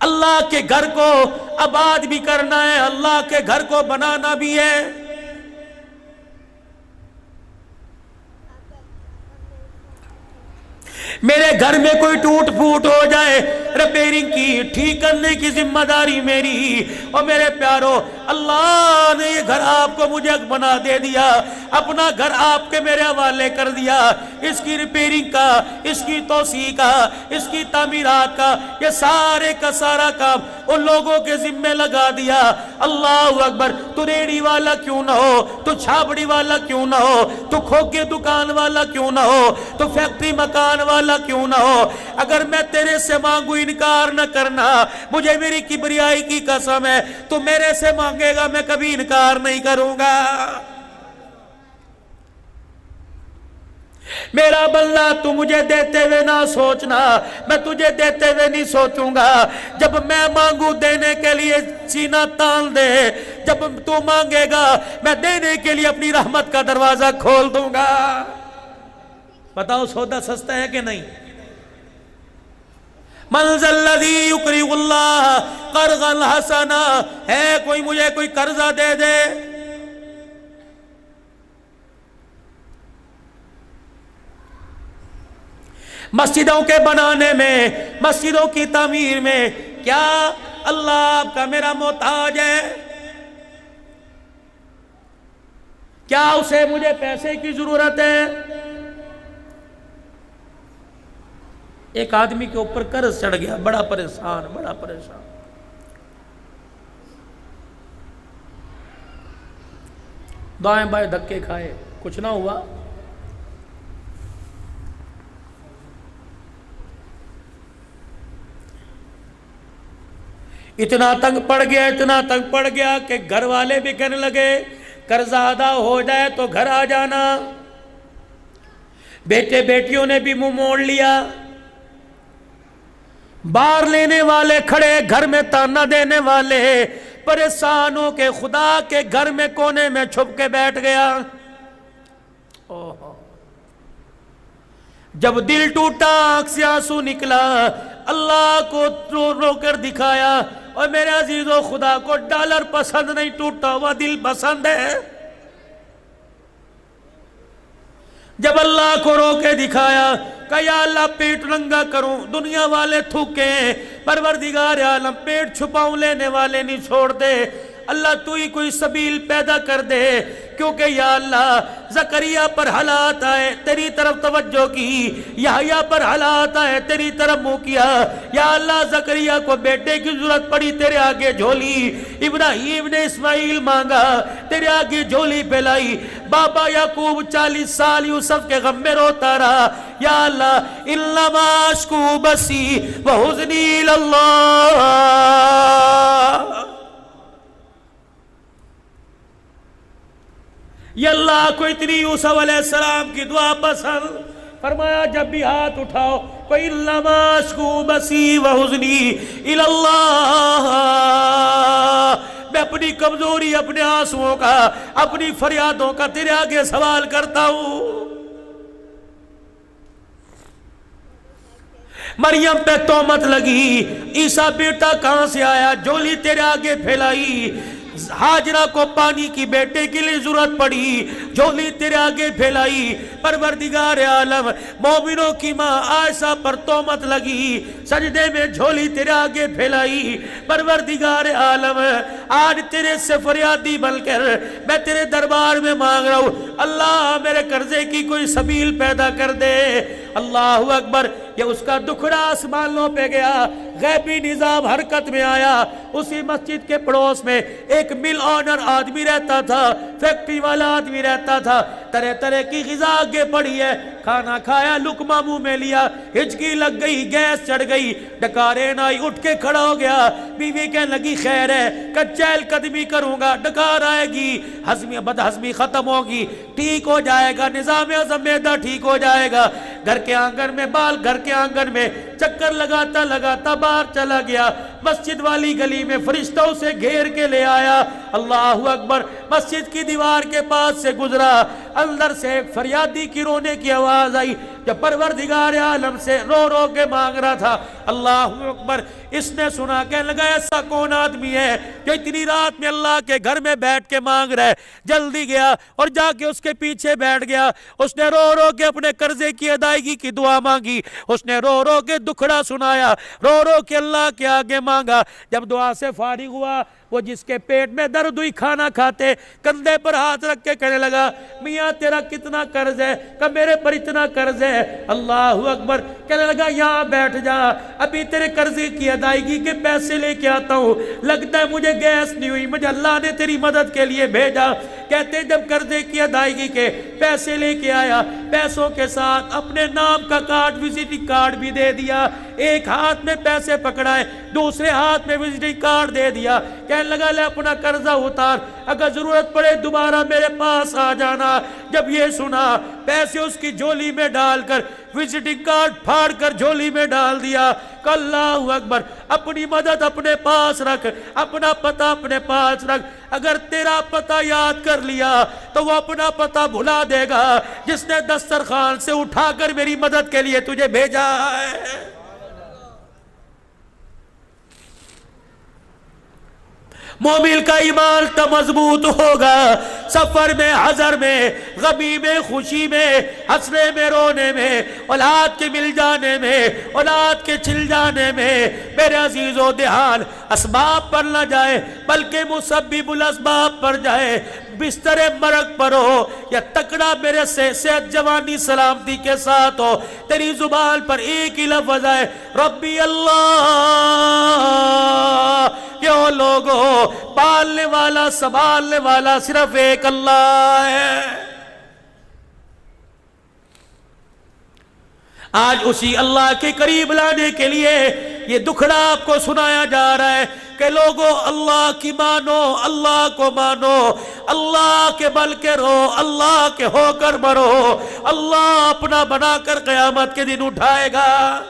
اللہ کے گھر کو آباد بھی کرنا ہے، اللہ کے گھر کو بنانا بھی ہے۔ میرے گھر میں کوئی ٹوٹ پھوٹ ہو جائے، ریپیرنگ کی ٹھیک کرنے کی ذمہ داری میری۔ اور میرے پیارو، اللہ نے یہ گھر آپ کو مجھے بنا دے دیا، اپنا گھر آپ کے میرے حوالے کر دیا، اس کی ریپیرنگ کا، اس کی توسیع کا، اس کی تعمیرات کا، یہ سارے کا سارا کام ان لوگوں کے ذمہ لگا دیا۔ اللہ اکبر۔ تو ریڑی والا کیوں نہ ہو، تو چھاپڑی والا کیوں نہ ہو، تو کھوکے دکان والا کیوں نہ ہو، تو فیکٹری مکان والا کیوں نہ ہو، اگر میں تیرے سے مانگوں انکار نہ کرنا، مجھے میری کبریائی کی قسم ہے، تو میرے سے مانگے گا میں کبھی انکار نہیں کروں گا۔ میرا بندہ تو مجھے دیتے ہوئے نہ سوچنا، میں تجھے دیتے ہوئے نہیں سوچوں گا۔ جب میں مانگوں دینے کے لیے سینہ تان دے، جب تو مانگے گا میں دینے کے لیے اپنی رحمت کا دروازہ کھول دوں گا۔ بتاؤ سودا سستا ہے کہ نہیں؟ من ذا الذی یقرض اللہ قرضا حسنا، ہے کوئی مجھے کوئی قرضہ دے دے؟ مسجدوں کے بنانے میں، مسجدوں کی تعمیر میں کیا اللہ آپ کا میرا محتاج ہے؟ کیا اسے مجھے پیسے کی ضرورت ہے؟ ایک آدمی کے اوپر قرض چڑھ گیا، بڑا پریشان، بڑا پریشان۔ دائیں بائیں دھکے کھائے، کچھ نہ ہوا۔ اتنا تنگ پڑ گیا، اتنا تنگ پڑ گیا کہ گھر والے بھی کہنے لگے قرض ادا ہو جائے تو گھر آ جانا۔ بیٹے بیٹیوں نے بھی منہ موڑ لیا، باہر لینے والے کھڑے، گھر میں تانا دینے والے پریشان ہو کے خدا کے گھر میں کونے میں چھپ کے بیٹھ گیا۔ جب دل ٹوٹا، آنکھ سے آنسو نکلا، اللہ کو رو رو کر دکھایا، اور میرے عزیزو خدا کو ڈالر پسند نہیں، ٹوٹا ہوا دل پسند ہے۔ جب اللہ کو رو کے دکھایا کہ یا اللہ پیٹ ننگا کروں، دنیا والے تھوکیں، پروردگار عالم پیٹ چھپاؤں لینے والے نہیں چھوڑتے، اللہ تو ہی کوئی سبیل پیدا کر دے، کیونکہ یا اللہ زکریا پر حالات آئے تیری طرف توجہ کی، یحییٰ پر حالات آئے تیری طرف منہ کیا، یا اللہ زکریا کو بیٹے کی ضرورت پڑی تیرے آگے جھولی، ابراہیم نے اسماعیل مانگا تیرے آگے جھولی پھیلائی، بابا یعقوب 40 سال یوسف کے غم میں روتا رہا، یا اللہ انما اشکو بثی وحزنی اللہ۔ یہ اللہ کو اتنی یوسف علیہ السلام کی دعا پسند، فرمایا جب بھی ہاتھ اٹھاؤ کوئی انما اشکو بثی وحزنی الی اللہ، میں اپنی کمزوری، اپنے آنسوؤں کا، اپنی فریادوں کا تیرے آگے سوال کرتا ہوں۔ مریم پہ تہمت لگی، عیسیٰ بیٹا کہاں سے آیا، جھولی تیرے آگے پھیلائی، ہاجرہ کو پانی کی بیٹے کے لیے ضرورت پڑی، جھولی تیرے آگے پھیلائی، پروردگار عالم مومنوں کی ماں عائشہ پر تہمت لگی، سجدے میں جھولی تیرے آگے پھیلائی، پروردگار عالم آج تیرے سے فریادی بن کر میں تیرے دربار میں مانگ رہا ہوں، اللہ میرے قرضے کی کوئی سبیل پیدا کر دے۔ اللہ اکبر۔ یہ اس کا دکھڑا آسمانوں پہ گیا، غیبی نظام حرکت میں آیا۔ اسی مسجد کے پڑوس میں ایک مل آنر آدمی رہتا تھا، فیکٹری والا آدمی رہتا تھا، طرح طرح کی غذا آگے پڑی ہے، کھانا کھایا، لقمہ منہ میں لیا، ہچکی لگ گئی، گیس چڑھ گئی، ڈکارین آئی، اٹھ کے کھڑا ہو گیا، بیوی کہنے لگی خیر ہے، کہ چہل قدمی کروں گا، ڈکار آئے گی، ہضمی بد ہضمی ختم ہوگی، ٹھیک ہو جائے گا، نظام ہضم معدہ ٹھیک ہو جائے گا۔ گھر کے آنگن میں بال، گھر کے آنگن میں چکر لگاتا لگاتا باہر چلا گیا، مسجد والی گلی میں فرشتوں سے گھیر کے لے آیا۔ اللہ اکبر۔ مسجد کی دیوار کے پاس سے گزرا، اندر سے ایک فریادی کی رونے کی آواز آئی، جو پروردگار عالم سے رو رو کے مانگ رہا تھا۔ اللہ اکبر، اس نے سنا، کہنے لگا ایسا کون آدمی ہے جو اتنی رات میں اللہ کے گھر میں بیٹھ کے مانگ رہا ہے؟ جلدی گیا اور جا کے اس کے پیچھے بیٹھ گیا۔ اس نے رو رو کے اپنے قرضے کی ادائیگی کی دعا مانگی، اس نے رو رو کے دکھڑا سنایا، رو رو کے اللہ کے آگے مانگا۔ جب دعا سے فارغ ہوا، وہ جس کے پیٹ میں درد ہوئی کھانا کھاتے، کندھے پر ہاتھ رکھ کے کہنے لگا میاں تیرا کتنا قرض ہے؟ کہ میرے پر اتنا قرض ہے۔ اللہ اکبر، کہنے لگا یہاں بیٹھ جا، ابھی تیرے قرضے کی ادائیگی کے پیسے لے کے آتا ہوں، لگتا ہے مجھے گیس نہیں ہوئی، مجھے اللہ نے تیری مدد کے لیے بھیجا۔ کہتے جب قرضے کی ادائیگی کے پیسے لے کے آیا، پیسوں کے ساتھ اپنے نام کا کارڈ، وزٹنگ کارڈ بھی دے دیا، ایک ہاتھ میں پیسے پکڑائے، دوسرے ہاتھ میں وزٹنگ کارڈ دے دیا، کہنے لگا لے اپنا قرضہ اتار، اگر ضرورت پڑے دوبارہ میرے پاس آ جانا۔ جب یہ سنا، پیسے اس کی جھولی میں ڈال کر، وزٹنگ کارڈ پھاڑ کر جھولی میں ڈال دیا۔ کہ اللہ اکبر، اپنی مدد اپنے پاس رکھ، اپنا پتہ اپنے پاس رکھ، اگر تیرا پتہ یاد کر لیا تو وہ اپنا پتہ بھلا دے گا جس نے دسترخوان سے اٹھا کر میری مدد کے لیے تجھے بھیجا ہے۔ مومن کا ایمان تو مضبوط ہوگا، سفر میں، حضر میں، غمی میں، خوشی میں، ہنسنے میں، رونے میں، اولاد کے مل جانے میں، اولاد کے چھل جانے میں۔ میرے عزیزو، دھیان اسباب پر نہ جائے بلکہ مسبب الاسباب پر جائے۔ بستر مرگ پر ہو یا تکڑا میرے سے صحت جوانی سلامتی کے ساتھ ہو، تیری زبان پر ایک ہی لفظ ہے، ربی اللہ۔ کیوں لوگوں، پالنے والا، سنبھالنے والا صرف ایک اللہ ہے۔ آج اسی اللہ کے قریب لانے کے لیے یہ دکھڑا آپ کو سنایا جا رہا ہے کہ لوگوں اللہ کی مانو، اللہ کو مانو، اللہ کے بل کے رہو، اللہ کے ہو کر مرو، اللہ اپنا بنا کر قیامت کے دن اٹھائے گا۔